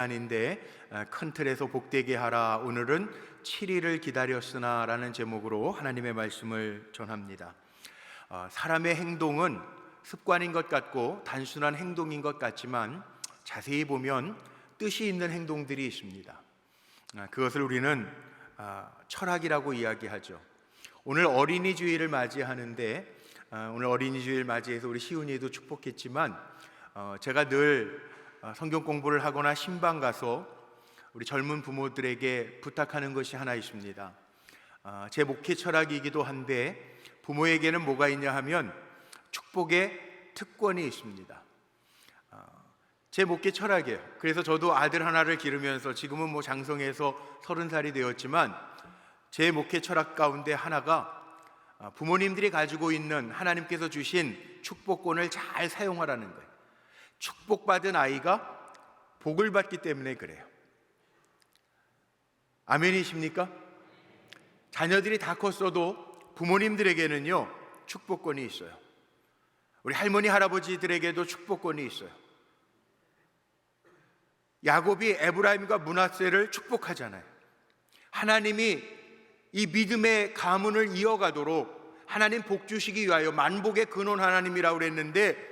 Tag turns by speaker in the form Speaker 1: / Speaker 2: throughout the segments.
Speaker 1: 아닌데 큰 틀에서 복되게 하라. 오늘은 7일을 기다렸으나 라는 제목으로 하나님의 말씀을 전합니다. 사람의 행동은 습관인 것 같고 단순한 행동인 것 같지만 자세히 보면 뜻이 있는 행동들이 있습니다. 그것을 우리는 철학이라고 이야기하죠. 오늘 어린이 주일을 맞이하는데 오늘 어린이 주일 맞이해서 우리 시훈이도 축복했지만 제가 늘 성경 공부를 하거나 신방 가서 우리 젊은 부모들에게 부탁하는 것이 하나 있습니다. 제 목회 철학이기도 한데 부모에게는 뭐가 있냐 하면 축복의 특권이 있습니다. 제 목회 철학이에요. 그래서 저도 아들 하나를 기르면서 지금은 뭐 장성해서 30살이 되었지만 제 목회 철학 가운데 하나가 부모님들이 가지고 있는 하나님께서 주신 축복권을 잘 사용하라는 거예요. 축복받은 아이가 복을 받기 때문에 그래요. 아멘이십니까? 자녀들이 다 컸어도 부모님들에게는요 축복권이 있어요. 우리 할머니 할아버지들에게도 축복권이 있어요. 야곱이 에브라임과 므낫세를 축복하잖아요. 하나님이 이 믿음의 가문을 이어가도록 하나님 복 주시기 위하여 만복의 근원 하나님이라고 그랬는데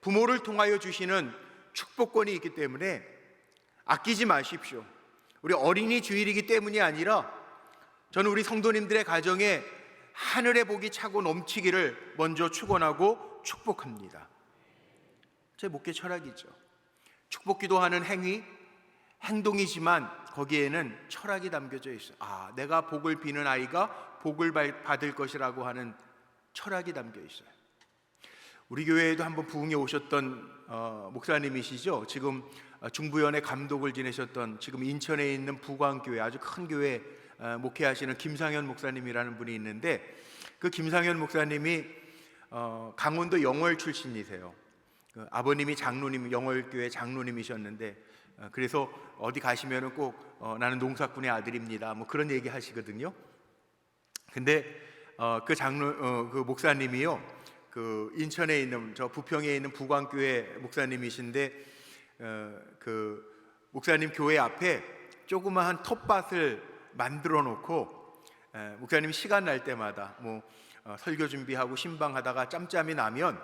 Speaker 1: 부모를 통하여 주시는 축복권이 있기 때문에 아끼지 마십시오. 우리 어린이 주일이기 때문이 아니라 저는 우리 성도님들의 가정에 하늘의 복이 차고 넘치기를 먼저 축원하고 축복합니다. 제 목회 철학이죠. 축복 기도하는 행동이지만 거기에는 철학이 담겨져 있어요. 내가 복을 비는 아이가 복을 받을 것이라고 하는 철학이 담겨 있어요. 우리 교회에도 한번 부흥에 오셨던 목사님이시죠. 지금 중부연의 감독을 지내셨던 지금 인천에 있는 부광교회 아주 큰 교회 목회하시는 김상현 목사님이라는 분이 있는데 그 김상현 목사님이 강원도 영월 출신이세요. 아버님이 장로님, 영월교회 장로님이셨는데 그래서 어디 가시면은 꼭 나는 농사꾼의 아들입니다 뭐 그런 얘기 하시거든요. 근데 그 목사님이요 그 인천에 있는 저 부평에 있는 부광교회 목사님이신데 그 목사님 교회 앞에 조그마한 텃밭을 만들어 놓고 목사님 시간 날 때마다 뭐 설교 준비하고 신방하다가 짬짬이 나면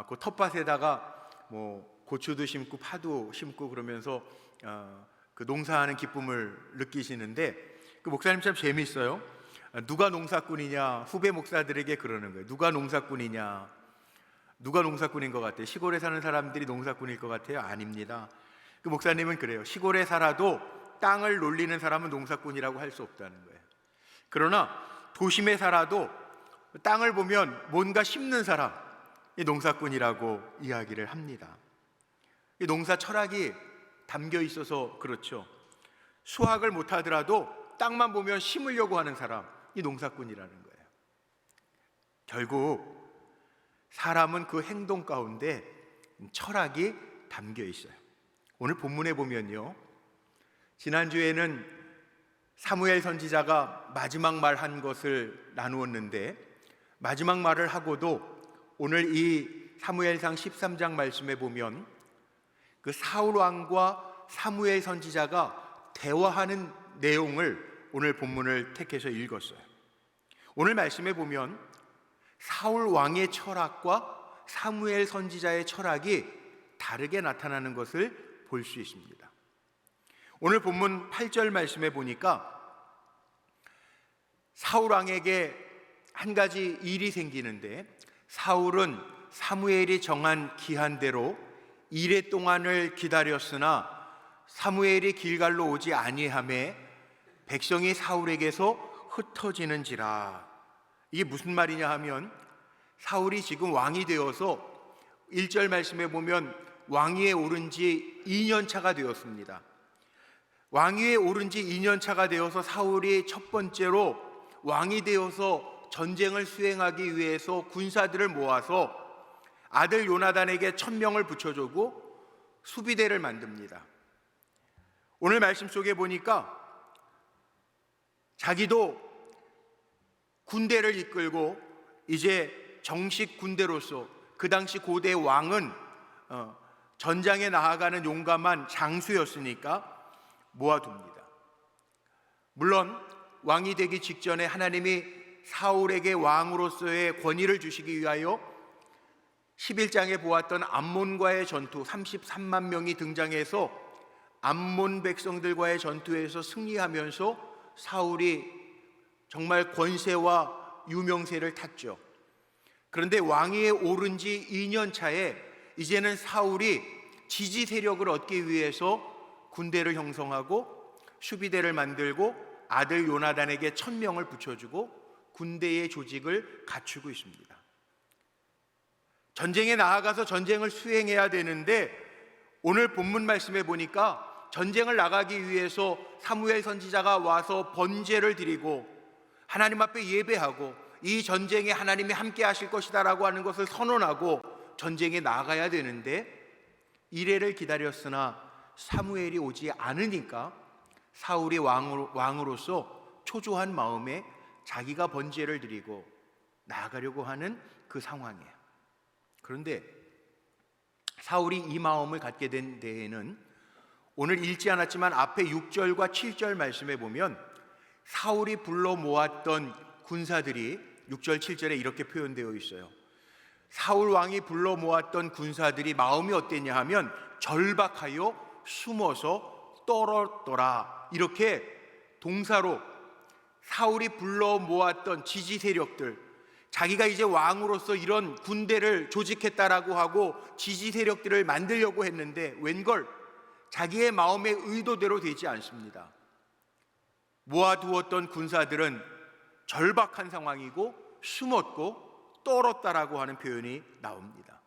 Speaker 1: 그 텃밭에다가 뭐 고추도 심고 파도 심고 그러면서 그 농사하는 기쁨을 느끼시는데 그 목사님 참 재미있어요. 누가 농사꾼이냐 후배 목사들에게 그러는 거예요. 누가 농사꾼이냐, 누가 농사꾼인 것 같아요? 시골에 사는 사람들이 농사꾼일 것 같아요? 아닙니다. 그 목사님은 그래요. 시골에 살아도 땅을 놀리는 사람은 농사꾼이라고 할 수 없다는 거예요. 그러나 도심에 살아도 땅을 보면 뭔가 심는 사람이 농사꾼이라고 이야기를 합니다. 이 농사 철학이 담겨 있어서 그렇죠. 수학을 못하더라도 땅만 보면 심으려고 하는 사람, 이 농사꾼이라는 거예요. 결국 사람은 그 행동 가운데 철학이 담겨 있어요. 오늘 본문에 보면요, 지난주에는 사무엘 선지자가 마지막 말 한 것을 나누었는데 마지막 말을 하고도 오늘 이 사무엘상 13장 말씀에 보면 그 사울 왕과 사무엘 선지자가 대화하는 내용을 오늘 본문을 택해서 읽었어요. 오늘 말씀에 보면 사울 왕의 철학과 사무엘 선지자의 철학이 다르게 나타나는 것을 볼 수 있습니다. 오늘 본문 8절 말씀에 보니까 사울 왕에게 한 가지 일이 생기는데 사울은 사무엘이 정한 기한대로 이레 동안을 기다렸으나 사무엘이 길갈로 오지 아니하매 백성이 사울에게서 흩어지는지라. 이게 무슨 말이냐 하면 사울이 지금 왕이 되어서 1절 말씀에 보면 왕위에 오른 지 2년 차가 되었습니다. 왕위에 오른 지 2년 차가 되어서 사울이 첫 번째로 왕이 되어서 전쟁을 수행하기 위해서 군사들을 모아서 아들 요나단에게 1000명을 붙여주고 수비대를 만듭니다. 오늘 말씀 속에 보니까 자기도 군대를 이끌고 이제 정식 군대로서 그 당시 고대 왕은 전장에 나아가는 용감한 장수였으니까 모아둡니다. 물론 왕이 되기 직전에 하나님이 사울에게 왕으로서의 권위를 주시기 위하여 11장에 보았던 암몬과의 전투 33만 명이 등장해서 암몬 백성들과의 전투에서 승리하면서 사울이 정말 권세와 유명세를 탔죠. 그런데 왕위에 오른 지 2년 차에 이제는 사울이 지지 세력을 얻기 위해서 군대를 형성하고 수비대를 만들고 아들 요나단에게 1000명을 붙여주고 군대의 조직을 갖추고 있습니다. 전쟁에 나아가서 전쟁을 수행해야 되는데 오늘 본문 말씀에 보니까 전쟁을 나가기 위해서 사무엘 선지자가 와서 번제를 드리고 하나님 앞에 예배하고 이 전쟁에 하나님이 함께 하실 것이다 라고 하는 것을 선언하고 전쟁에 나가야 되는데 이래를 기다렸으나 사무엘이 오지 않으니까 사울이 왕으로서 초조한 마음에 자기가 번제를 드리고 나아가려고 하는 그 상황이에요. 그런데 사울이 이 마음을 갖게 된 데에는 오늘 읽지 않았지만 앞에 6절과 7절 말씀에 보면 사울이 불러 모았던 군사들이 6절 7절에 이렇게 표현되어 있어요. 사울 왕이 불러 모았던 군사들이 마음이 어땠냐 하면 절박하여 숨어서 떨었더라. 이렇게 동사로 사울이 불러 모았던 지지 세력들, 자기가 이제 왕으로서 이런 군대를 조직했다라고 하고 지지 세력들을 만들려고 했는데 웬걸 자기의 마음의 의도대로 되지 않습니다. 모아두었던 군사들은 절박한 상황이고 숨었고 떨었다라고 하는 표현이 나옵니다.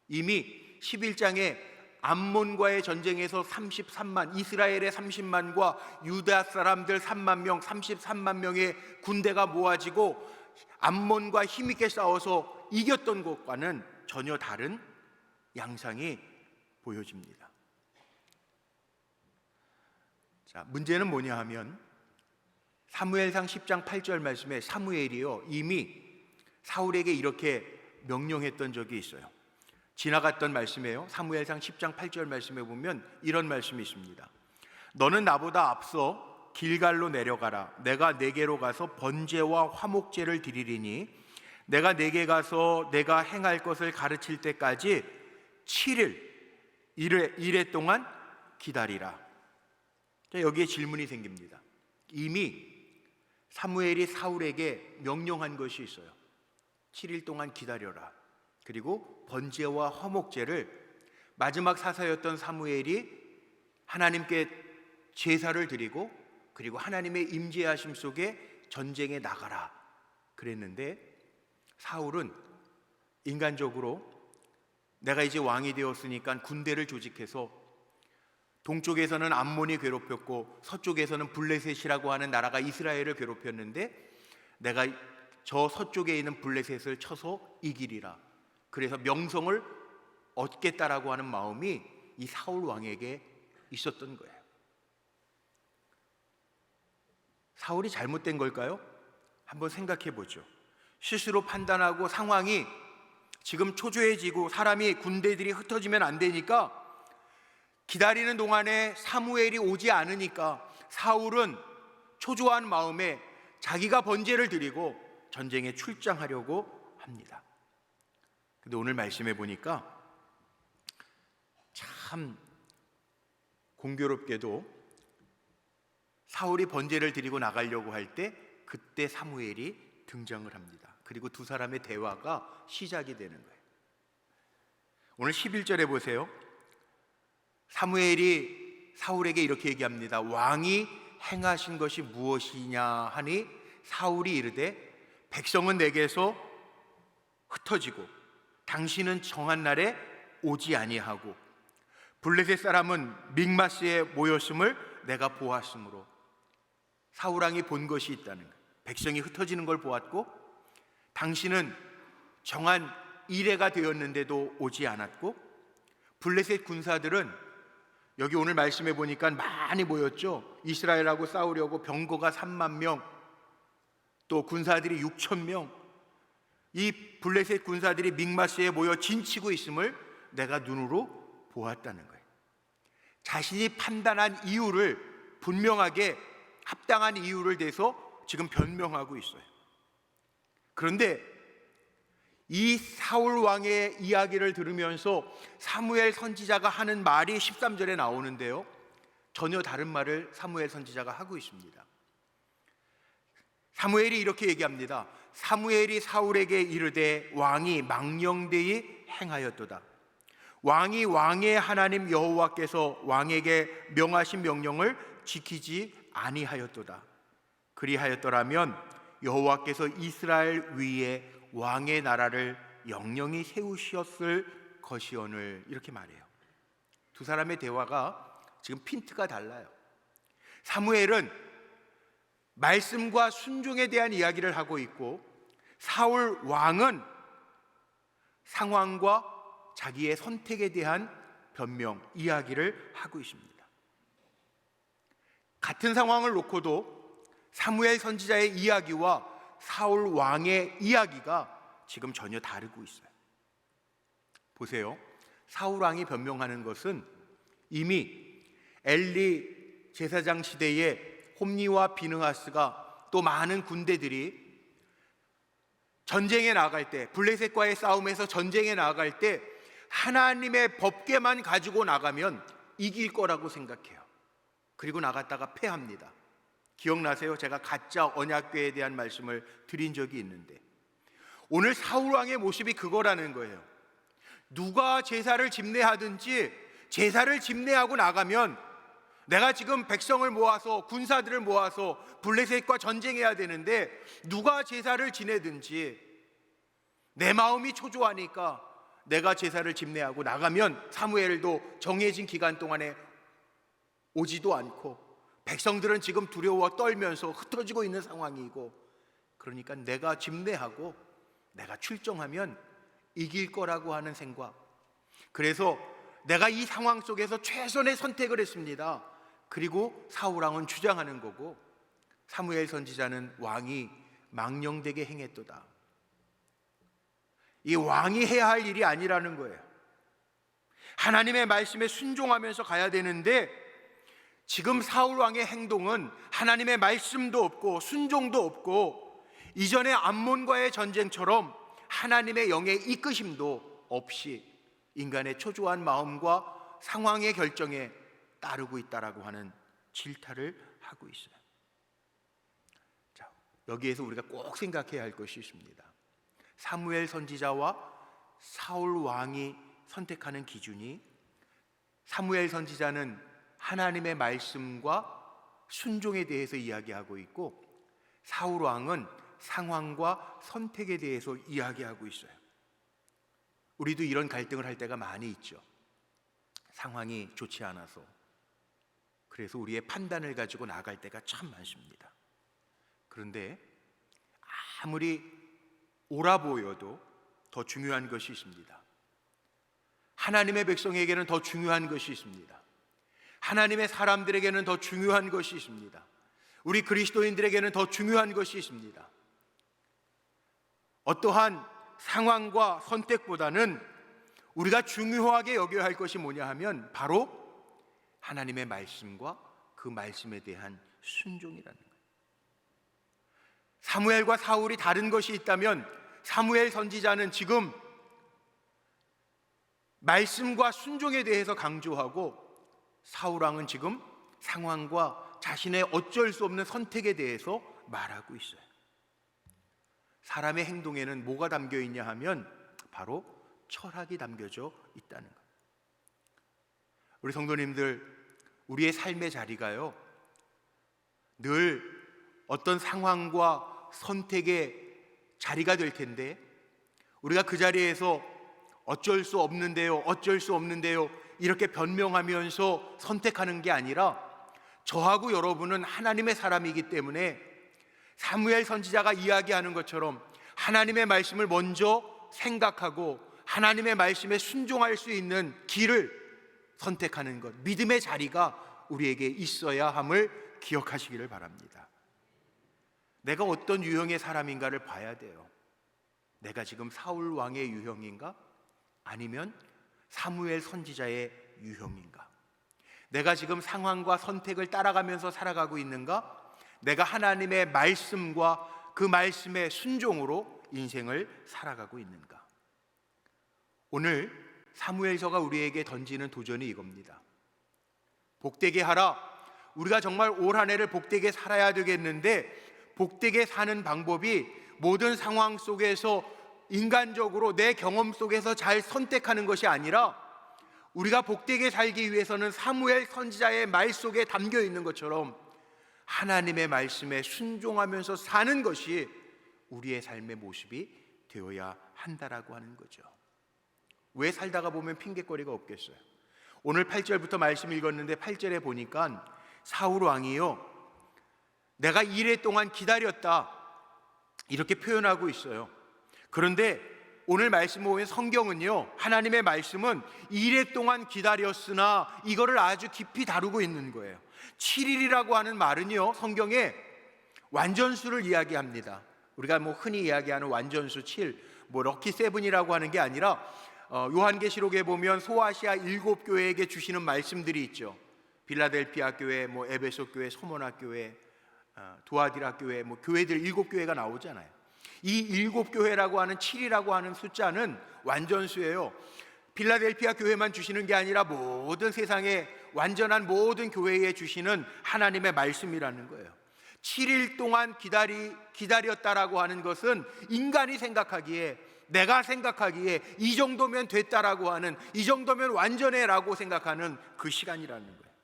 Speaker 1: 이미 11장에 암몬과의 전쟁에서 33만, 이스라엘의 30만과 유다 사람들 3만 명, 33만 명의 군대가 모아지고 암몬과 힘있게 싸워서 이겼던 것과는 전혀 다른 양상이 보여집니다. 자, 문제는 뭐냐 하면 사무엘상 10장 8절 말씀에 사무엘이요 이미 사울에게 이렇게 명령했던 적이 있어요. 지나갔던 말씀이에요. 사무엘상 10장 8절 말씀에 보면 이런 말씀이 있습니다. 너는 나보다 앞서 길갈로 내려가라. 내가 내게로 가서 번제와 화목제를 드리리니 내가 내게 가서 내가 행할 것을 가르칠 때까지 7일 이래 동안 기다리라. 여기에 질문이 생깁니다. 이미 사무엘이 사울에게 명령한 것이 있어요. 7일 동안 기다려라. 그리고 번제와 화목제를 마지막 사사였던 사무엘이 하나님께 제사를 드리고 그리고 하나님의 임재하심 속에 전쟁에 나가라 그랬는데 사울은 인간적으로 내가 이제 왕이 되었으니까 군대를 조직해서 동쪽에서는 암몬이 괴롭혔고 서쪽에서는 블레셋이라고 하는 나라가 이스라엘을 괴롭혔는데 내가 저 서쪽에 있는 블레셋을 쳐서 이기리라. 그래서 명성을 얻겠다라고 하는 마음이 이 사울 왕에게 있었던 거예요. 사울이 잘못된 걸까요? 한번 생각해 보죠. 스스로 판단하고 상황이 지금 초조해지고 사람이 군대들이 흩어지면 안 되니까 기다리는 동안에 사무엘이 오지 않으니까 사울은 초조한 마음에 자기가 번제를 드리고 전쟁에 출장하려고 합니다. 근데 오늘 말씀해 보니까 참 공교롭게도 사울이 번제를 드리고 나가려고 할 때 그때 사무엘이 등장을 합니다. 그리고 두 사람의 대화가 시작이 되는 거예요. 오늘 11절에 보세요. 사무엘이 사울에게 이렇게 얘기합니다. 왕이 행하신 것이 무엇이냐 하니 사울이 이르되 백성은 내게서 흩어지고 당신은 정한 날에 오지 아니하고 블레셋 사람은 믹마스에 모였음을 내가 보았으므로 사울 왕이 본 것이 있다는 거예요. 백성이 흩어지는 걸 보았고 당신은 정한 이래가 되었는데도 오지 않았고 블레셋 군사들은 여기 오늘 말씀해 보니까 많이 모였죠. 이스라엘하고 싸우려고 병거가 3만 명, 또 군사들이 6천 명. 이 블레셋 군사들이 믹마스에 모여 진치고 있음을 내가 눈으로 보았다는 거예요. 자신이 판단한 이유를 분명하게 합당한 이유를 대서 지금 변명하고 있어요. 그런데 이 사울 왕의 이야기를 들으면서 사무엘 선지자가 하는 말이 13절에 나오는데요, 전혀 다른 말을 사무엘 선지자가 하고 있습니다. 사무엘이 이렇게 얘기합니다. 사무엘이 사울에게 이르되 왕이 망령되이 행하였도다. 왕이 왕의 하나님 여호와께서 왕에게 명하신 명령을 지키지 아니하였도다. 그리하였더라면 여호와께서 이스라엘 위에 왕의 나라를 영영히 세우셨을 것이오늘. 이렇게 말해요. 두 사람의 대화가 지금 핀트가 달라요. 사무엘은 말씀과 순종에 대한 이야기를 하고 있고, 사울 왕은 상황과 자기의 선택에 대한 변명, 이야기를 하고 있습니다. 같은 상황을 놓고도 사무엘 선지자의 이야기와 사울 왕의 이야기가 지금 전혀 다르고 있어요. 보세요. 사울 왕이 변명하는 것은 이미 엘리 제사장 시대에 홈리와 비느하스가 또 많은 군대들이 전쟁에 나갈 때, 블레셋과의 싸움에서 전쟁에 나갈 때 하나님의 법궤만 가지고 나가면 이길 거라고 생각해요. 그리고 나갔다가 패합니다. 기억나세요? 제가 가짜 언약궤에 대한 말씀을 드린 적이 있는데, 오늘 사울왕의 모습이 그거라는 거예요. 누가 제사를 집례하든지 제사를 집례하고 나가면 내가 지금 백성을 모아서, 군사들을 모아서 블레셋과 전쟁해야 되는데, 누가 제사를 지내든지 내 마음이 초조하니까 내가 제사를 집례하고 나가면 사무엘도 정해진 기간 동안에 오지도 않고, 백성들은 지금 두려워 떨면서 흩어지고 있는 상황이고, 그러니까 내가 집례하고 내가 출정하면 이길 거라고 하는 생각. 그래서 내가 이 상황 속에서 최선의 선택을 했습니다. 그리고 사울왕은 주장하는 거고, 사무엘 선지자는 왕이 망령되게 행했도다. 이 왕이 해야 할 일이 아니라는 거예요. 하나님의 말씀에 순종하면서 가야 되는데, 지금 사울왕의 행동은 하나님의 말씀도 없고 순종도 없고, 이전의 암몬과의 전쟁처럼 하나님의 영의 이끄심도 없이 인간의 초조한 마음과 상황의 결정에 따르고 있다라고 하는 질타를 하고 있어요. 자, 여기에서 우리가 꼭 생각해야 할 것이 있습니다. 사무엘 선지자와 사울 왕이 선택하는 기준이, 사무엘 선지자는 하나님의 말씀과 순종에 대해서 이야기하고 있고, 사울 왕은 상황과 선택에 대해서 이야기하고 있어요. 우리도 이런 갈등을 할 때가 많이 있죠. 상황이 좋지 않아서. 그래서 우리의 판단을 가지고 나갈 때가 참 많습니다. 그런데 아무리 옳아 보여도 더 중요한 것이 있습니다. 하나님의 백성에게는 더 중요한 것이 있습니다. 하나님의 사람들에게는 더 중요한 것이 있습니다. 우리 그리스도인들에게는 더 중요한 것이 있습니다. 어떠한 상황과 선택보다는 우리가 중요하게 여겨야 할 것이 뭐냐 하면 바로 하나님의 말씀과 그 말씀에 대한 순종이라는 거예요. 사무엘과 사울이 다른 것이 있다면, 사무엘 선지자는 지금 말씀과 순종에 대해서 강조하고, 사울왕은 지금 상황과 자신의 어쩔 수 없는 선택에 대해서 말하고 있어요. 사람의 행동에는 뭐가 담겨 있냐 하면 바로 철학이 담겨져 있다는 거예요. 우리 성도님들, 우리의 삶의 자리가요, 늘 어떤 상황과 선택의 자리가 될 텐데, 우리가 그 자리에서 어쩔 수 없는데요, 어쩔 수 없는데요 이렇게 변명하면서 선택하는 게 아니라, 저하고 여러분은 하나님의 사람이기 때문에 사무엘 선지자가 이야기하는 것처럼 하나님의 말씀을 먼저 생각하고 하나님의 말씀에 순종할 수 있는 길을 선택하는 것, 믿음의 자리가 우리에게 있어야 함을 기억하시기를 바랍니다. 내가 어떤 유형의 사람인가를 봐야 돼요. 내가 지금 사울 왕의 유형인가? 아니면 사무엘 선지자의 유형인가? 내가 지금 상황과 선택을 따라가면서 살아가고 있는가? 내가 하나님의 말씀과 그 말씀의 순종으로 인생을 살아가고 있는가? 오늘 사무엘서가 우리에게 던지는 도전이 이겁니다. 복되게 하라. 우리가 정말 올 한 해를 복되게 살아야 되겠는데, 복되게 사는 방법이 모든 상황 속에서 인간적으로 내 경험 속에서 잘 선택하는 것이 아니라, 우리가 복되게 살기 위해서는 사무엘 선지자의 말 속에 담겨 있는 것처럼 하나님의 말씀에 순종하면서 사는 것이 우리의 삶의 모습이 되어야 한다라고 하는 거죠. 왜 살다가 보면 핑계거리가 없겠어요? 오늘 8절부터 말씀 읽었는데 8절에 보니까 사울 왕이요, 내가 이래 동안 기다렸다, 이렇게 표현하고 있어요. 그런데 오늘 말씀 보면 성경은요, 하나님의 말씀은 이래 동안 기다렸으나 이거를 아주 깊이 다루고 있는 거예요. 7일이라고 하는 말은요, 성경에 완전수를 이야기합니다. 우리가 흔히 이야기하는 완전수 7, 럭키 세븐이라고 하는 게 아니라 요한계시록에 보면 소아시아 7교회에게 주시는 말씀들이 있죠. 빌라델피아 교회, 에베소 교회, 소모나 교회, 두아디라 교회, 교회들 7교회가 나오잖아요. 이 7교회라고 하는 7이라고 하는 숫자는 완전수예요. 빌라델피아 교회만 주시는 게 아니라 모든 세상에 완전한 모든 교회에 주시는 하나님의 말씀이라는 거예요. 7일 동안 기다렸다라고 하는 것은 인간이 생각하기에, 내가 생각하기에 이 정도면 됐다라고 하는, 이 정도면 완전해라고 생각하는 그 시간이라는 거예요.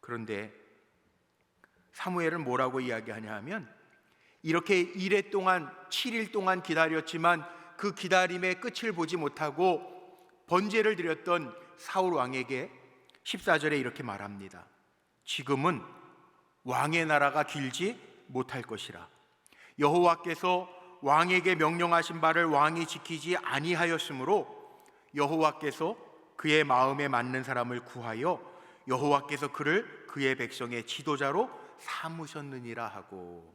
Speaker 1: 그런데 사무엘은 뭐라고 이야기하냐 하면, 이렇게 이래 동안 7일 동안 기다렸지만 그 기다림의 끝을 보지 못하고 번제를 드렸던 사울 왕에게 14절에 이렇게 말합니다. 지금은 왕의 나라가 길지 못할 것이라. 여호와께서 왕에게 명령하신 바를 왕이 지키지 아니하였으므로 여호와께서 그의 마음에 맞는 사람을 구하여 여호와께서 그를 그의 백성의 지도자로 삼으셨느니라 하고,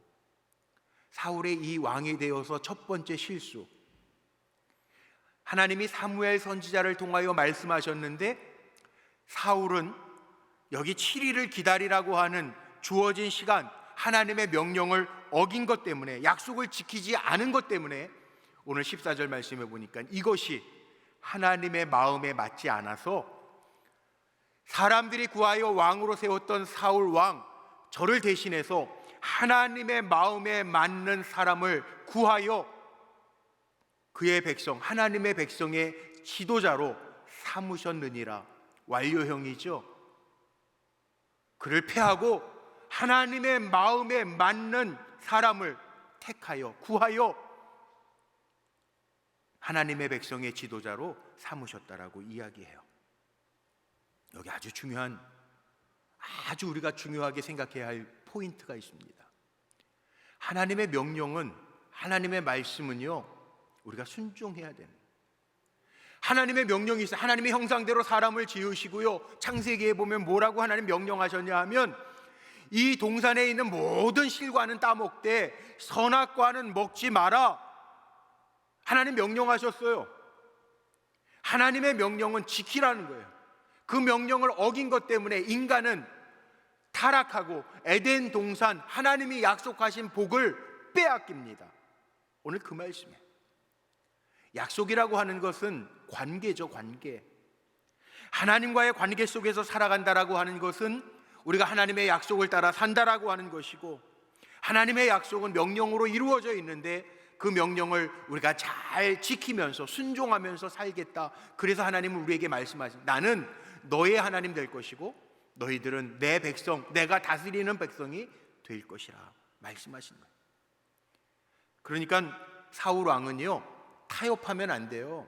Speaker 1: 사울의 이 왕이 되어서 첫 번째 실수, 하나님이 사무엘 선지자를 통하여 말씀하셨는데 사울은 여기 7일을 기다리라고 하는 주어진 시간, 하나님의 명령을 어긴 것 때문에, 약속을 지키지 않은 것 때문에 오늘 14절 말씀해 보니까 이것이 하나님의 마음에 맞지 않아서 사람들이 구하여 왕으로 세웠던 사울 왕, 저를 대신해서 하나님의 마음에 맞는 사람을 구하여 그의 백성, 하나님의 백성의 지도자로 삼으셨느니라. 완료형이죠. 그를 패하고 하나님의 마음에 맞는 사람을 택하여 구하여 하나님의 백성의 지도자로 삼으셨다라고 이야기해요. 여기 아주 우리가 중요하게 생각해야 할 포인트가 있습니다. 하나님의 명령은, 하나님의 말씀은요, 우리가 순종해야 되는, 하나님의 명령이 있어요. 하나님의 형상대로 사람을 지으시고요, 창세기에 보면 뭐라고 하나님 명령하셨냐 하면, 이 동산에 있는 모든 실과는 따먹되 선악과는 먹지 마라. 하나님 명령하셨어요. 하나님의 명령은 지키라는 거예요. 그 명령을 어긴 것 때문에 인간은 타락하고 에덴 동산, 하나님이 약속하신 복을 빼앗깁니다. 오늘 그 말씀에 약속이라고 하는 것은 관계죠. 관계. 하나님과의 관계 속에서 살아간다라고 하는 것은 우리가 하나님의 약속을 따라 산다라고 하는 것이고, 하나님의 약속은 명령으로 이루어져 있는데 그 명령을 우리가 잘 지키면서 순종하면서 살겠다. 그래서 하나님은 우리에게 말씀하신, 나는 너의 하나님 될 것이고 너희들은 내 백성, 내가 다스리는 백성이 될 것이라 말씀하신 거예요. 그러니까 사울 왕은요, 타협하면 안 돼요.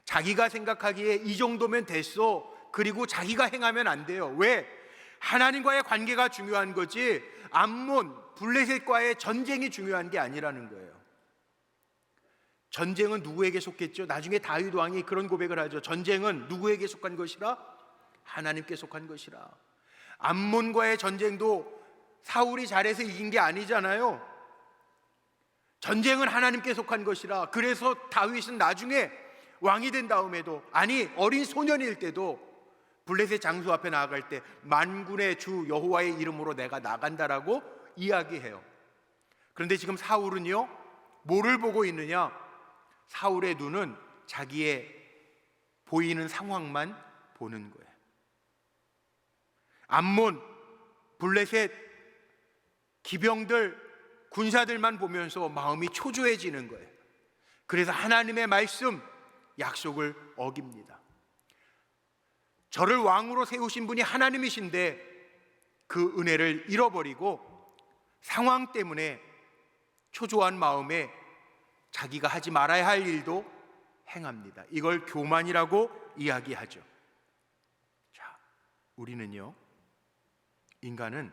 Speaker 1: 자기가 생각하기에 이 정도면 됐어, 그리고 자기가 행하면 안 돼요. 왜? 하나님과의 관계가 중요한 거지 암몬, 블레셋과의 전쟁이 중요한 게 아니라는 거예요. 전쟁은 누구에게 속했죠? 나중에 다윗 왕이 그런 고백을 하죠. 전쟁은 누구에게 속한 것이라? 하나님께 속한 것이라. 암몬과의 전쟁도 사울이 잘해서 이긴 게 아니잖아요. 전쟁은 하나님께 속한 것이라. 그래서 다윗은 나중에 왕이 된 다음에도, 아니 어린 소년일 때도 블레셋 장수 앞에 나아갈 때 만군의 주 여호와의 이름으로 내가 나간다라고 이야기해요. 그런데 지금 사울은요, 뭐를 보고 있느냐? 사울의 눈은 자기의 보이는 상황만 보는 거예요. 암몬, 블레셋 기병들, 군사들만 보면서 마음이 초조해지는 거예요. 그래서 하나님의 말씀, 약속을 어깁니다. 저를 왕으로 세우신 분이 하나님이신데 그 은혜를 잃어버리고 상황 때문에 초조한 마음에 자기가 하지 말아야 할 일도 행합니다. 이걸 교만이라고 이야기하죠. 자, 우리는요, 인간은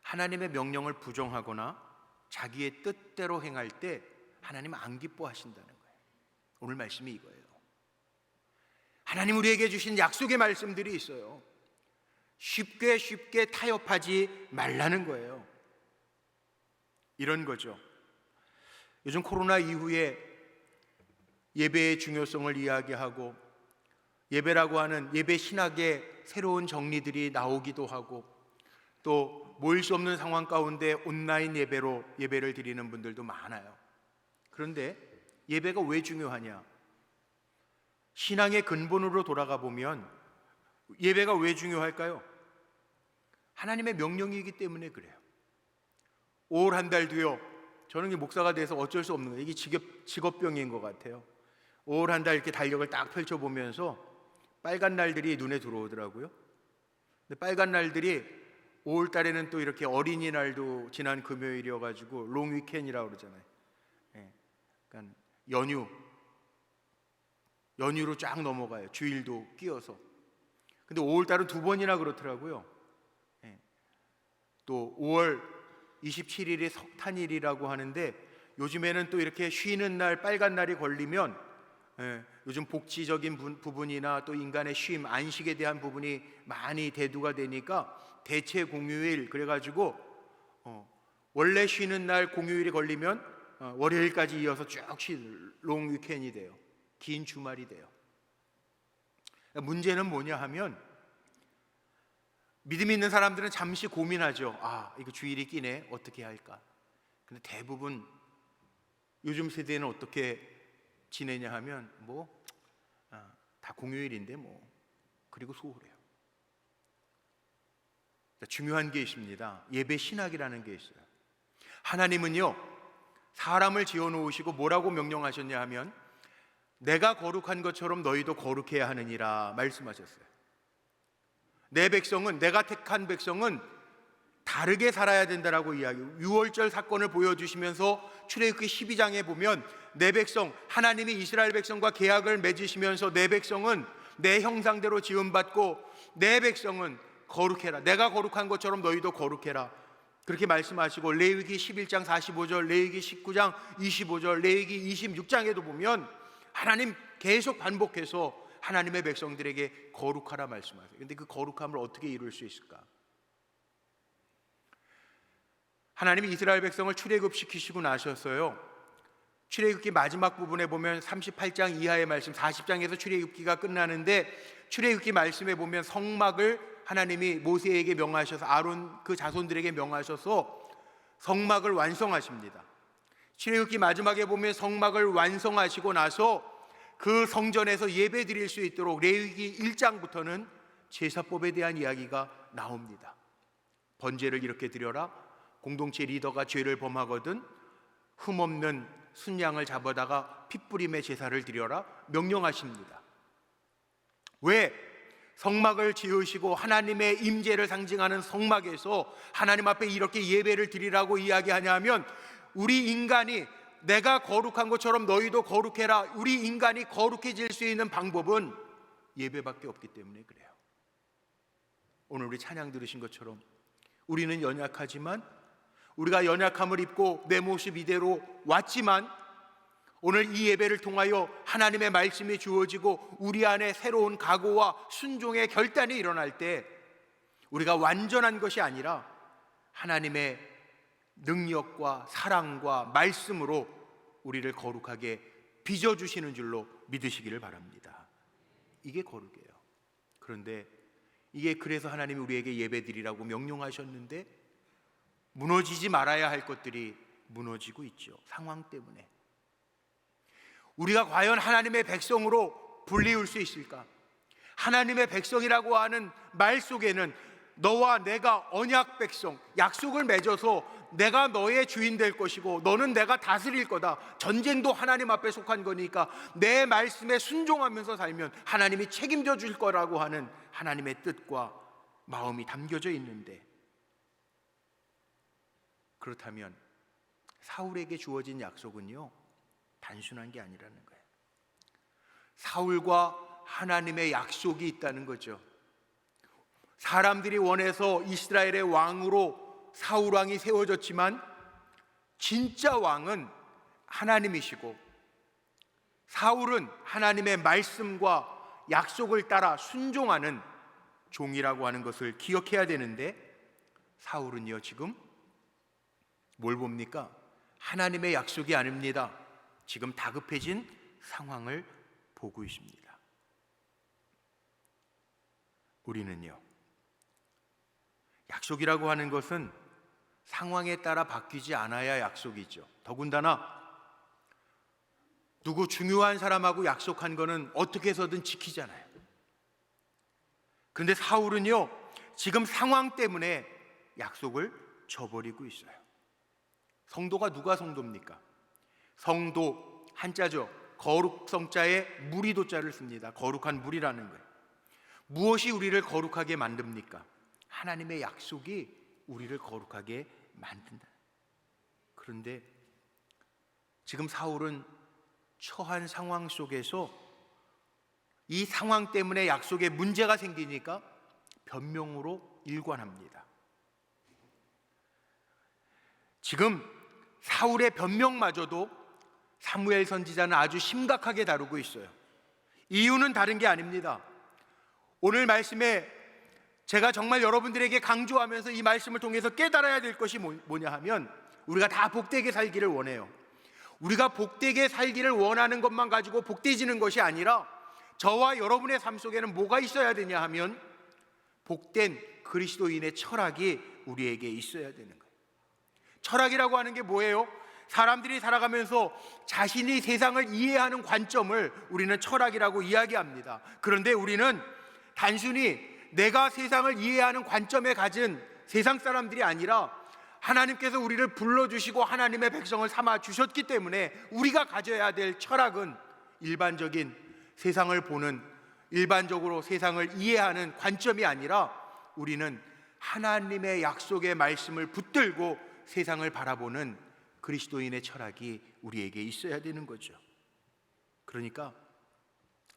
Speaker 1: 하나님의 명령을 부정하거나 자기의 뜻대로 행할 때 하나님 안 기뻐하신다는 거예요. 오늘 말씀이 이거예요. 하나님 우리에게 주신 약속의 말씀들이 있어요. 쉽게 타협하지 말라는 거예요. 이런 거죠. 요즘 코로나 이후에 예배의 중요성을 이야기하고 예배라고 하는 예배 신학의 새로운 정리들이 나오기도 하고 또 모일 수 없는 상황 가운데 온라인 예배로 예배를 드리는 분들도 많아요. 그런데 예배가 왜 중요하냐? 신앙의 근본으로 돌아가 보면 예배가 왜 중요할까요? 하나님의 명령이기 때문에 그래요. 5월 한 달 뒤요, 저는 목사가 돼서 어쩔 수 없는 거예요. 이게 직업병인 것 같아요. 5월 한 달 이렇게 달력을 딱 펼쳐보면서 빨간 날들이 눈에 들어오더라고요. 근데 빨간 날들이 5월 달에는 또 이렇게 어린이날도 지난 금요일이어가지고 롱 위켄이라고 그러잖아요. 그러니까 연휴로 쫙 넘어가요. 주일도 끼어서. 근데 5월 달은 2번이나 그렇더라고요. 또 5월 27일이 석탄일이라고 하는데 요즘에는 또 이렇게 쉬는 날, 빨간 날이 걸리면 요즘 복지적인 부분이나 또 인간의 쉼, 안식에 대한 부분이 많이 대두가 되니까 대체 공휴일, 그래가지고 원래 쉬는 날 공휴일이 걸리면 월요일까지 이어서 쭉 롱 위켄이 돼요. 긴 주말이 돼요. 문제는 뭐냐 하면 믿음 있는 사람들은 잠시 고민하죠. 아, 이거 주일이 끼네, 어떻게 할까? 근데 대부분 요즘 세대는 어떻게 지내냐 하면 다 공휴일인데 그리고 소홀해요. 중요한 게 있습니다. 예배 신학이라는 게 있어요. 하나님은요, 사람을 지어놓으시고 뭐라고 명령하셨냐 하면 내가 거룩한 것처럼 너희도 거룩해야 하느니라 말씀하셨어요. 내 백성은, 내가 택한 백성은 다르게 살아야 된다라고 이야기해요. 유월절 사건을 보여주시면서 출애굽기 12장에 보면 내 백성, 하나님이 이스라엘 백성과 계약을 맺으시면서 내 백성은 내 형상대로 지음받고 내 백성은 거룩해라, 내가 거룩한 것처럼 너희도 거룩해라, 그렇게 말씀하시고 레위기 11장 45절, 레위기 19장 25절, 레위기 26장에도 보면 하나님 계속 반복해서 하나님의 백성들에게 거룩하라 말씀하세요. 그런데 그 거룩함을 어떻게 이룰 수 있을까? 하나님이 이스라엘 백성을 출애굽시키시고 나셨어요. 출애굽기 마지막 부분에 보면 38장 이하의 말씀, 40장에서 출애굽기가 끝나는데 출애굽기 말씀에 보면 성막을 하나님이 모세에게 명하셔서 아론 그 자손들에게 명하셔서 성막을 완성하십니다. 출애굽기 마지막에 보면 성막을 완성하시고 나서 그 성전에서 예배 드릴 수 있도록 레위기 1장부터는 제사법에 대한 이야기가 나옵니다. 번제를 이렇게 드려라, 공동체 리더가 죄를 범하거든 흠없는 순양을 잡아다가 핏부림의 제사를 드려라 명령하십니다. 왜? 성막을 지으시고 하나님의 임재를 상징하는 성막에서 하나님 앞에 이렇게 예배를 드리라고 이야기하냐면 우리 인간이 내가 거룩한 것처럼 너희도 거룩해라, 우리 인간이 거룩해질 수 있는 방법은 예배밖에 없기 때문에 그래요. 오늘 우리 찬양 들으신 것처럼 우리는 연약하지만, 우리가 연약함을 입고 내 모습 이대로 왔지만 오늘 이 예배를 통하여 하나님의 말씀이 주어지고 우리 안에 새로운 각오와 순종의 결단이 일어날 때 우리가 완전한 것이 아니라 하나님의 능력과 사랑과 말씀으로 우리를 거룩하게 빚어주시는 줄로 믿으시기를 바랍니다. 이게 거룩이에요. 그런데 이게 그래서 하나님이 우리에게 예배드리라고 명령하셨는데 무너지지 말아야 할 것들이 무너지고 있죠. 상황 때문에. 우리가 과연 하나님의 백성으로 불리울 수 있을까? 하나님의 백성이라고 하는 말 속에는 너와 내가 언약 백성, 약속을 맺어서 내가 너의 주인 될 것이고 너는 내가 다스릴 거다. 전쟁도 하나님 앞에 속한 거니까 내 말씀에 순종하면서 살면 하나님이 책임져 줄 거라고 하는 하나님의 뜻과 마음이 담겨져 있는데, 그렇다면 사울에게 주어진 약속은요, 단순한 게 아니라는 거예요. 사울과 하나님의 약속이 있다는 거죠. 사람들이 원해서 이스라엘의 왕으로 사울 왕이 세워졌지만 진짜 왕은 하나님이시고 사울은 하나님의 말씀과 약속을 따라 순종하는 종이라고 하는 것을 기억해야 되는데, 사울은요 지금 뭘 봅니까? 하나님의 약속이 아닙니다. 지금 다급해진 상황을 보고 있습니다. 우리는요, 약속이라고 하는 것은 상황에 따라 바뀌지 않아야 약속이죠. 더군다나 누구 중요한 사람하고 약속한 거는 어떻게 해서든 지키잖아요. 그런데 사울은요, 지금 상황 때문에 약속을 저버리고 있어요. 성도가 누가 성도입니까? 성도 한자죠. 거룩 성자에 무리도자를 씁니다. 거룩한 물이라는 거예요. 무엇이 우리를 거룩하게 만듭니까? 하나님의 약속이 우리를 거룩하게 만든다. 그런데 지금 사울은 처한 상황 속에서 이 상황 때문에 약속에 문제가 생기니까 변명으로 일관합니다. 지금 사울의 변명마저도 사무엘 선지자는 아주 심각하게 다루고 있어요. 이유는 다른 게 아닙니다. 오늘 말씀에 제가 정말 여러분들에게 강조하면서 이 말씀을 통해서 깨달아야 될 것이 뭐냐 하면, 우리가 다 복되게 살기를 원해요. 우리가 복되게 살기를 원하는 것만 가지고 복되지는 것이 아니라 저와 여러분의 삶 속에는 뭐가 있어야 되냐 하면 복된 그리스도인의 철학이 우리에게 있어야 되는 거예요. 철학이라고 하는 게 뭐예요? 사람들이 살아가면서 자신이 세상을 이해하는 관점을 우리는 철학이라고 이야기합니다. 그런데 우리는 단순히 내가 세상을 이해하는 관점에 가진 세상 사람들이 아니라 하나님께서 우리를 불러주시고 하나님의 백성을 삼아 주셨기 때문에 우리가 가져야 될 철학은 일반적인 세상을 보는, 일반적으로 세상을 이해하는 관점이 아니라 우리는 하나님의 약속의 말씀을 붙들고 세상을 바라보는 그리스도인의 철학이 우리에게 있어야 되는 거죠. 그러니까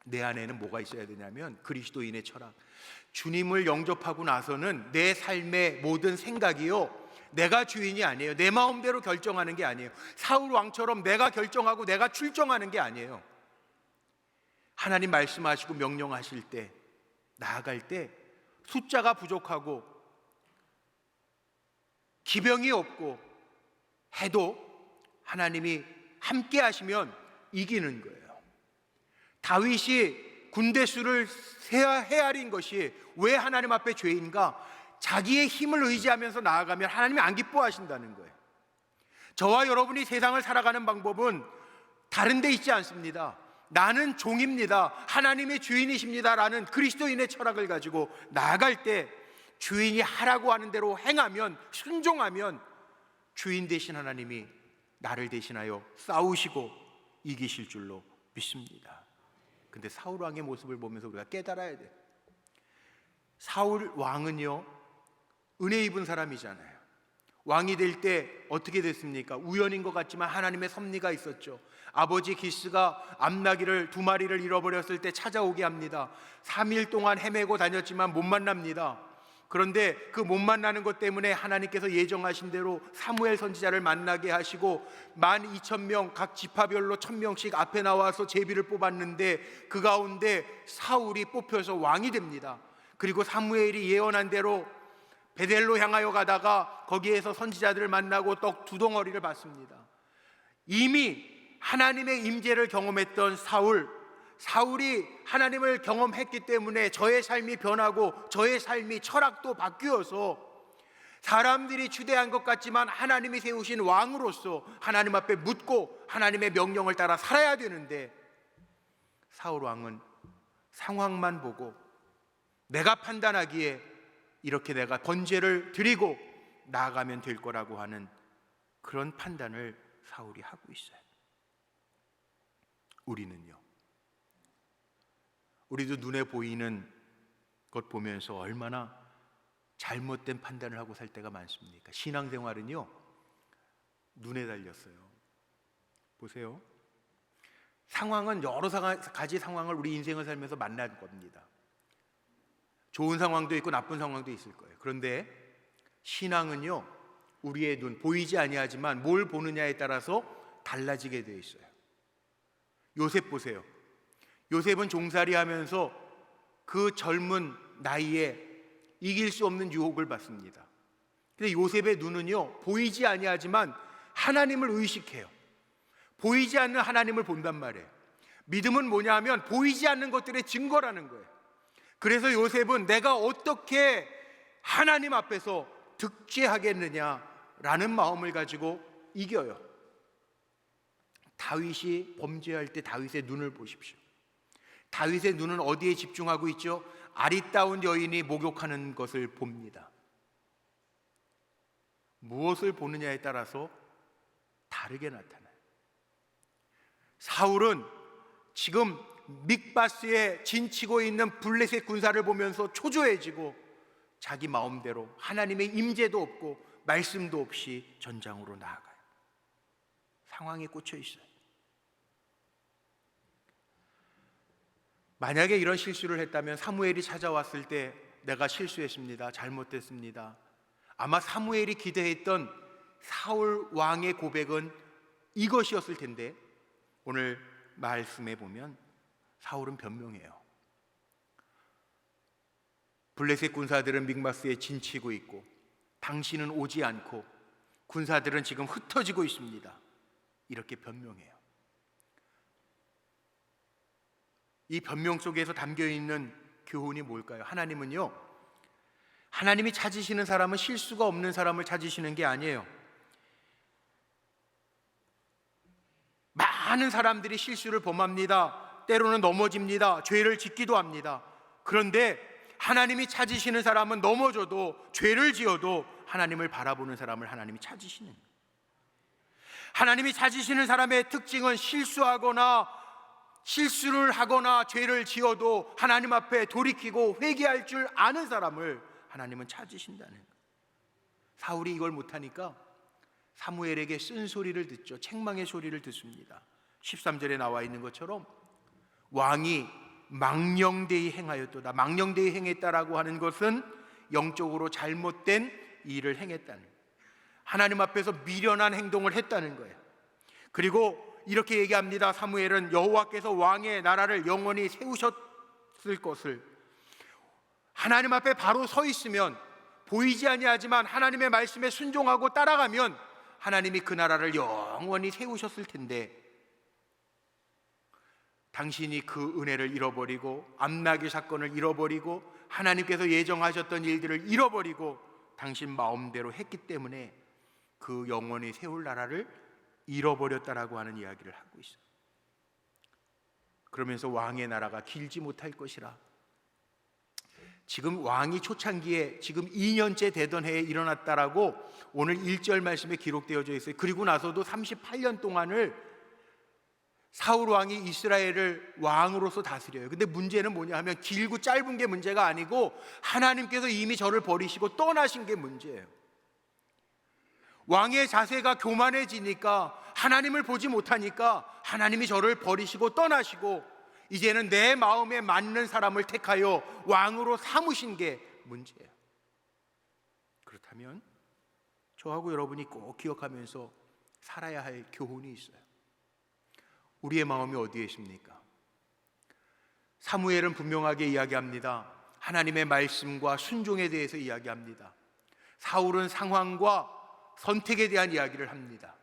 Speaker 1: 내 안에는 뭐가 있어야 되냐면 그리스도인의 철학. 주님을 영접하고 나서는 내 삶의 모든 생각이요, 내가 주인이 아니에요. 내 마음대로 결정하는 게 아니에요. 사울 왕처럼 내가 결정하고 내가 출정하는 게 아니에요. 하나님 말씀하시고 명령하실 때, 나아갈 때 숫자가 부족하고 기병이 없고 해도 하나님이 함께 하시면 이기는 거예요. 다윗이 군대 수를 헤아린 것이 왜 하나님 앞에 죄인가? 자기의 힘을 의지하면서 나아가면 하나님이 안 기뻐하신다는 거예요. 저와 여러분이 세상을 살아가는 방법은 다른 데 있지 않습니다. 나는 종입니다, 하나님의 주인이십니다 라는 그리스도인의 철학을 가지고 나아갈 때 주인이 하라고 하는 대로 행하면, 순종하면 주인 되신 하나님이 나를 대신하여 싸우시고 이기실 줄로 믿습니다. 근데 사울 왕의 모습을 보면서 우리가 깨달아야 돼요. 사울 왕은요, 은혜 입은 사람이잖아요. 왕이 될 때 어떻게 됐습니까? 우연인 것 같지만 하나님의 섭리가 있었죠. 아버지 기스가 암나귀를 2마리를 잃어버렸을 때 찾아오게 합니다. 3일 동안 헤매고 다녔지만 못 만납니다. 그런데 그 못 만나는 것 때문에 하나님께서 예정하신 대로 사무엘 선지자를 만나게 하시고 12,000명 각 지파별로 1,000명씩 앞에 나와서 제비를 뽑았는데 그 가운데 사울이 뽑혀서 왕이 됩니다. 그리고 사무엘이 예언한 대로 베델로 향하여 가다가 거기에서 선지자들을 만나고 떡 2덩어리를 받습니다. 이미 하나님의 임재를 경험했던 사울이 하나님을 경험했기 때문에 저의 삶이 변하고 저의 삶이 철학도 바뀌어서 사람들이 추대한 것 같지만 하나님이 세우신 왕으로서 하나님 앞에 묻고 하나님의 명령을 따라 살아야 되는데, 사울 왕은 상황만 보고 내가 판단하기에 이렇게 내가 번제를 드리고 나아가면 될 거라고 하는 그런 판단을 사울이 하고 있어요. 우리는요, 우리도 눈에 보이는 것 보면서 얼마나 잘못된 판단을 하고 살 때가 많습니까? 신앙생활은요, 눈에 달렸어요. 보세요. 상황은 여러 가지 상황을 우리 인생을 살면서 만날 겁니다. 좋은 상황도 있고 나쁜 상황도 있을 거예요. 그런데 신앙은요, 우리의 눈, 보이지 아니하지만 뭘 보느냐에 따라서 달라지게 되어 있어요. 요셉 보세요. 요셉은 종살이 하면서 그 젊은 나이에 이길 수 없는 유혹을 받습니다. 근데 요셉의 눈은요, 보이지 아니하지만 하나님을 의식해요. 보이지 않는 하나님을 본단 말이에요. 믿음은 뭐냐 하면 보이지 않는 것들의 증거라는 거예요. 그래서 요셉은 내가 어떻게 하나님 앞에서 득죄하겠느냐라는 마음을 가지고 이겨요. 다윗이 범죄할 때 다윗의 눈을 보십시오. 다윗의 눈은 어디에 집중하고 있죠? 아리따운 여인이 목욕하는 것을 봅니다. 무엇을 보느냐에 따라서 다르게 나타나요. 사울은 지금 믹바스에 진치고 있는 블레셋 군사를 보면서 초조해지고 자기 마음대로 하나님의 임재도 없고 말씀도 없이 전장으로 나아가요. 상황에 꽂혀 있어요. 만약에 이런 실수를 했다면 사무엘이 찾아왔을 때 내가 실수했습니다, 잘못됐습니다, 아마 사무엘이 기대했던 사울 왕의 고백은 이것이었을 텐데, 오늘 말씀에 보면 사울은 변명해요. 블레셋 군사들은 믹마스에 진치고 있고 당신은 오지 않고 군사들은 지금 흩어지고 있습니다. 이렇게 변명해요. 이 변명 속에서 담겨있는 교훈이 뭘까요? 하나님은요, 하나님이 찾으시는 사람은 실수가 없는 사람을 찾으시는 게 아니에요. 많은 사람들이 실수를 범합니다. 때로는 넘어집니다. 죄를 짓기도 합니다. 그런데 하나님이 찾으시는 사람은 넘어져도 죄를 지어도 하나님을 바라보는 사람을 하나님이 찾으시는 거예요. 하나님이 찾으시는 사람의 특징은 실수를 하거나 죄를 지어도 하나님 앞에 돌이키고 회개할 줄 아는 사람을 하나님은 찾으신다는 거예요. 사울이 이걸 못하니까 사무엘에게 쓴소리를 듣죠. 책망의 소리를 듣습니다. 13절에 나와 있는 것처럼 왕이 망령되이 행하였도다. 망령되이 행했다라고 하는 것은 영적으로 잘못된 일을 행했다는 거예요. 하나님 앞에서 미련한 행동을 했다는 거예요. 그리고 이렇게 얘기합니다. 사무엘은 여호와께서 왕의 나라를 영원히 세우셨을 것을, 하나님 앞에 바로 서 있으면 보이지 아니하지만 하나님의 말씀에 순종하고 따라가면 하나님이 그 나라를 영원히 세우셨을 텐데, 당신이 그 은혜를 잃어버리고 암나귀 사건을 잃어버리고 하나님께서 예정하셨던 일들을 잃어버리고 당신 마음대로 했기 때문에 그 영원히 세울 나라를 잃어버렸다라고 하는 이야기를 하고 있어요. 그러면서 왕의 나라가 길지 못할 것이라. 지금 왕이 초창기에 지금 2년째 되던 해에 일어났다라고 오늘 1절 말씀에 기록되어져 있어요. 그리고 나서도 38년 동안을 사울 왕이 이스라엘을 왕으로서 다스려요. 근데 문제는 뭐냐 하면 길고 짧은 게 문제가 아니고 하나님께서 이미 저를 버리시고 떠나신 게 문제예요. 왕의 자세가 교만해지니까, 하나님을 보지 못하니까 하나님이 저를 버리시고 떠나시고 이제는 내 마음에 맞는 사람을 택하여 왕으로 삼으신 게 문제예요. 그렇다면 저하고 여러분이 꼭 기억하면서 살아야 할 교훈이 있어요. 우리의 마음이 어디에 있습니까? 사무엘은 분명하게 이야기합니다. 하나님의 말씀과 순종에 대해서 이야기합니다. 사울은 상황과 선택에 대한 이야기를 합니다.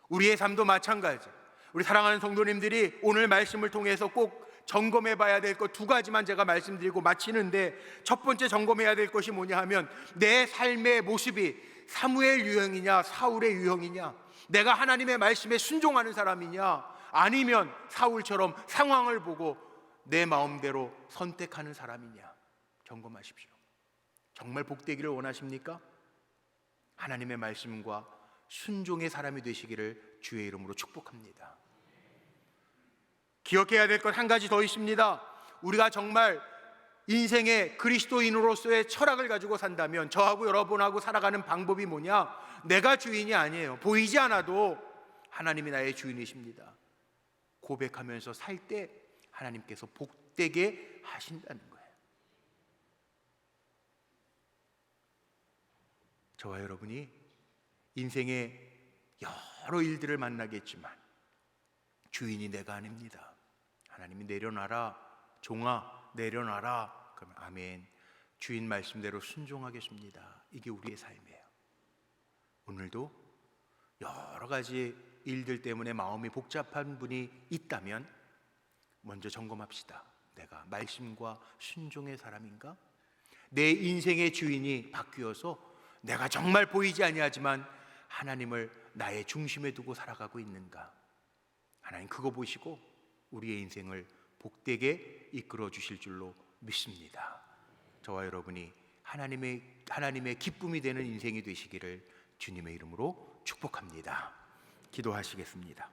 Speaker 1: 우리의 삶도 마찬가지. 우리 사랑하는 성도님들이 오늘 말씀을 통해서 꼭 점검해 봐야 될 것 두 가지만 제가 말씀드리고 마치는데, 첫 번째 점검해야 될 것이 뭐냐 하면 내 삶의 모습이 사무엘 유형이냐 사울의 유형이냐, 내가 하나님의 말씀에 순종하는 사람이냐 아니면 사울처럼 상황을 보고 내 마음대로 선택하는 사람이냐 점검하십시오. 정말 복되기를 원하십니까? 하나님의 말씀과 순종의 사람이 되시기를 주의 이름으로 축복합니다. 기억해야 될 것 한 가지 더 있습니다. 우리가 정말 인생의 그리스도인으로서의 철학을 가지고 산다면 저하고 여러분하고 살아가는 방법이 뭐냐? 내가 주인이 아니에요. 보이지 않아도 하나님이 나의 주인이십니다. 고백하면서 살 때 하나님께서 복되게 하신다는 거예요. 저와 여러분이 인생의 여러 일들을 만나겠지만 주인이 내가 아닙니다. 하나님이 내려놔라, 종아 내려놔라. 그러면 아멘, 주인 말씀대로 순종하겠습니다. 이게 우리의 삶이에요. 오늘도 여러 가지 일들 때문에 마음이 복잡한 분이 있다면 먼저 점검합시다. 내가 말씀과 순종의 사람인가? 내 인생의 주인이 바뀌어서 내가 정말 보이지 아니하지만 하나님을 나의 중심에 두고 살아가고 있는가? 하나님 그거 보시고 우리의 인생을 복되게 이끌어 주실 줄로 믿습니다. 저와 여러분이 하나님의 기쁨이 되는 인생이 되시기를 주님의 이름으로 축복합니다. 기도하시겠습니다.